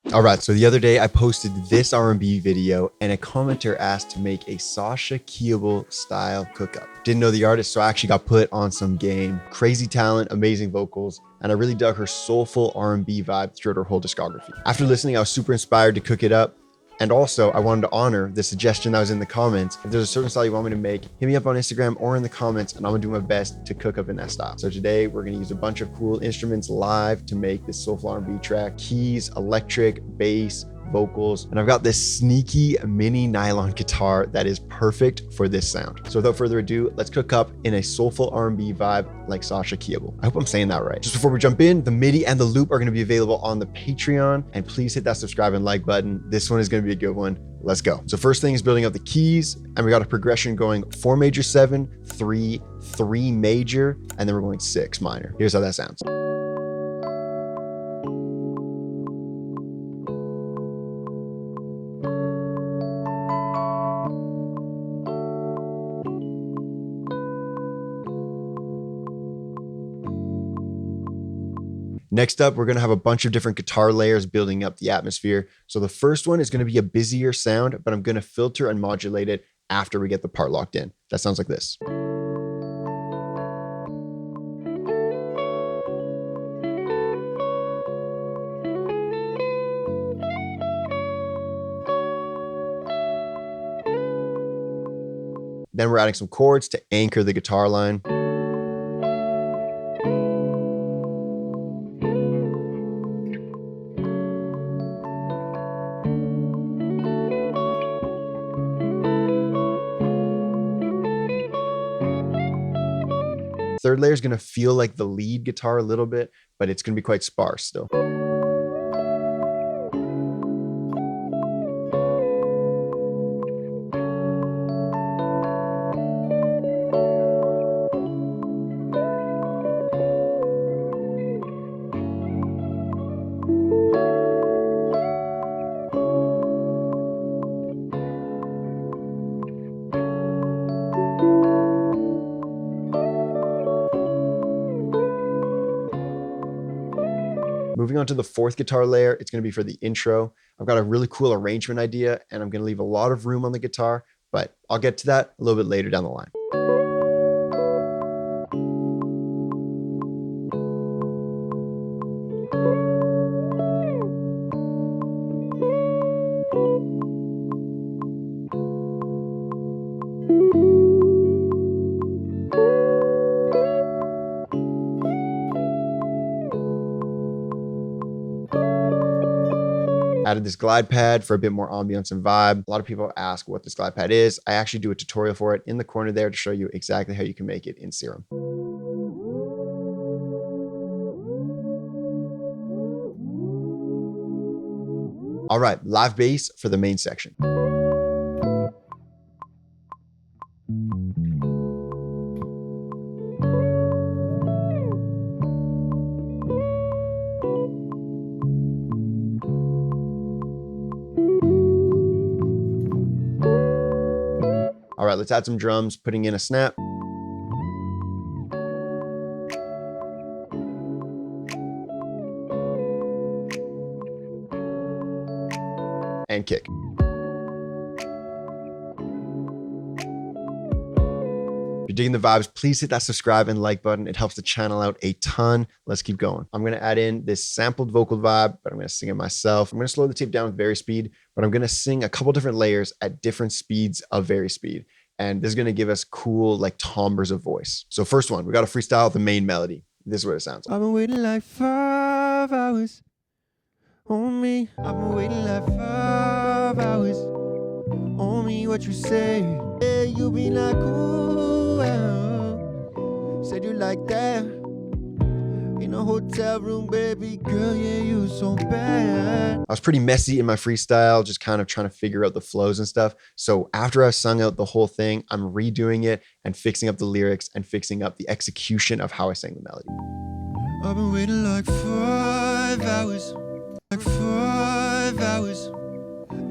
All right, so the other day I posted this R&B video and a commenter asked to make a Sasha Kiebel style cookup. Didn't know the artist, so I actually got put on some game. Crazy talent, amazing vocals, and I really dug her soulful R&B vibe throughout her whole discography. After listening, I was super inspired to cook it up. And also, I wanted to honor the suggestion that was in the comments. If there's a certain style you want me to make, hit me up on Instagram or in the comments, and I'm gonna do my best to cook up in that style. So today, we're gonna use a bunch of cool instruments live to make this soulful R&B track. Keys, electric, bass, vocals, and I've got this sneaky mini nylon guitar that is perfect for this sound. So without further ado, let's cook up in a soulful R&B vibe like Sasha Kiebel. I hope I'm saying that right. Just before we jump in, the MIDI and the loop are gonna be available on the Patreon, and please hit that subscribe and like button. This one is gonna be a good one. Let's go. So first thing is building up the keys, and we got a progression going 4 major 7, 3, 3 major, and then we're going 6 minor. Here's how that sounds. Next up, we're gonna have a bunch of different guitar layers building up the atmosphere. So the first one is gonna be a busier sound, but I'm gonna filter and modulate it after we get the part locked in. That sounds like this. Then we're adding some chords to anchor the guitar line. Third layer is going to feel like the lead guitar a little bit, but it's going to be quite sparse still. Moving on to the fourth guitar layer, it's going to be for the intro. I've got a really cool arrangement idea, and I'm going to leave a lot of room on the guitar, but I'll get to that a little bit later down the line. Added this glide pad for a bit more ambiance and vibe. A lot of people ask what this glide pad is. I actually do a tutorial for it in the corner there to show you exactly how you can make it in Serum. All right, live bass for the main section. All right, let's add some drums, putting in a snap. And kick. If you're digging the vibes, please hit that subscribe and like button. It helps the channel out a ton. Let's keep going. I'm gonna add in this sampled vocal vibe, but I'm gonna sing it myself. I'm gonna slow the tape down with vari speed, but I'm gonna sing a couple different layers at different speeds of vari speed. And this is gonna give us cool, like timbres of voice. So first one, we gotta freestyle the main melody. This is what it sounds like. I've been waiting like 5 hours on me. I've been waiting like 5 hours on me. What you say? Yeah, you be like, ooh, said you like that in a hotel room, baby girl. Yeah, you so bad. I was pretty messy in my freestyle, just kind of trying to figure out the flows and stuff. So after I sung out the whole thing, I'm redoing it and fixing up the lyrics and fixing up the execution of how I sang the melody. I've been waiting like 5 hours, like 5 hours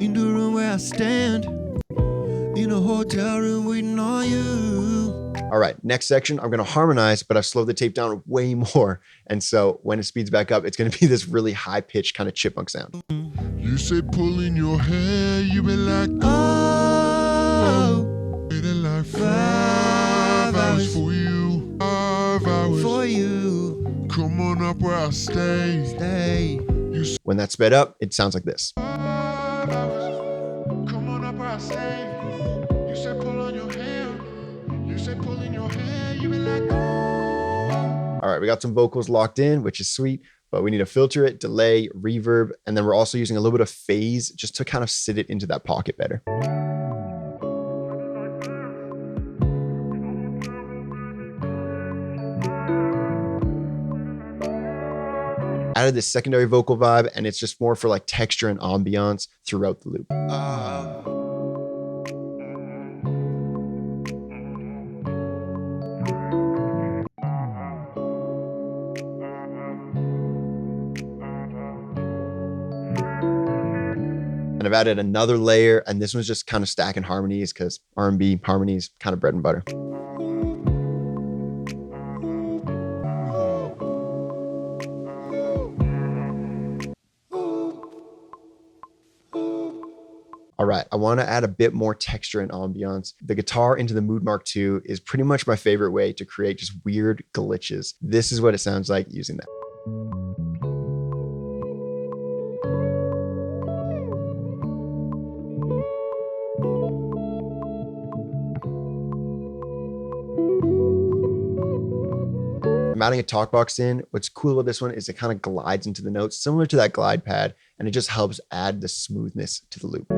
in the room where I stand, in a hotel room waiting on you. All right, next section, I'm gonna harmonize, but I've slowed the tape down way more. And so when it speeds back up, it's gonna be this really high pitched kind of chipmunk sound. You say pulling your hair, you be like, oh, waiting like 5 hours for you, 5 hours for you. Come on up where I stay. When that's sped up, it sounds like this. 5 hours. Come on up where I stay. You say pull on your hair. You say pulling your hair, you be like, oh. All right, we got some vocals locked in, which is sweet, but we need to filter it, delay, reverb, and then we're also using a little bit of phase just to kind of sit it into that pocket better. Added this secondary vocal vibe, and it's just more for like texture and ambiance throughout the loop. And I've added another layer, and this one's just kind of stacking harmonies because R&B harmonies, kind of bread and butter. All right, I want to add a bit more texture and ambiance. The guitar into the Mood Mark II is pretty much my favorite way to create just weird glitches. This is what it sounds like using that. I'm adding a talkbox in. What's cool about this one is it kind of glides into the notes, similar to that glide pad, and it just helps add the smoothness to the loop.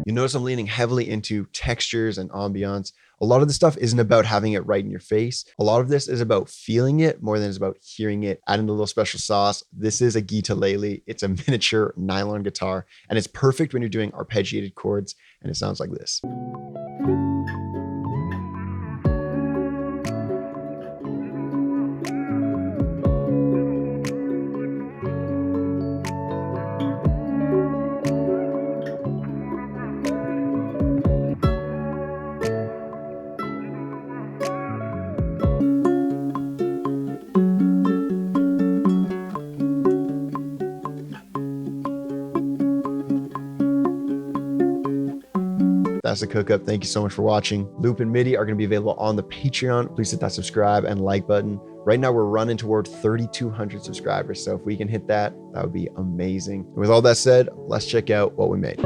You notice I'm leaning heavily into textures and ambiance. A lot of the stuff isn't about having it right in your face. A lot of this is about feeling it more than it's about hearing it, adding a little special sauce. This is a guitarlele. It's a miniature nylon guitar, and it's perfect when you're doing arpeggiated chords, and it sounds like this. That's the cookup. Thank you so much for watching. Loop and MIDI are going to be available on the Patreon. Please hit that subscribe and like button. Right now, we're running toward 3,200 subscribers. So if we can hit that, that would be amazing. And with all that said, let's check out what we made.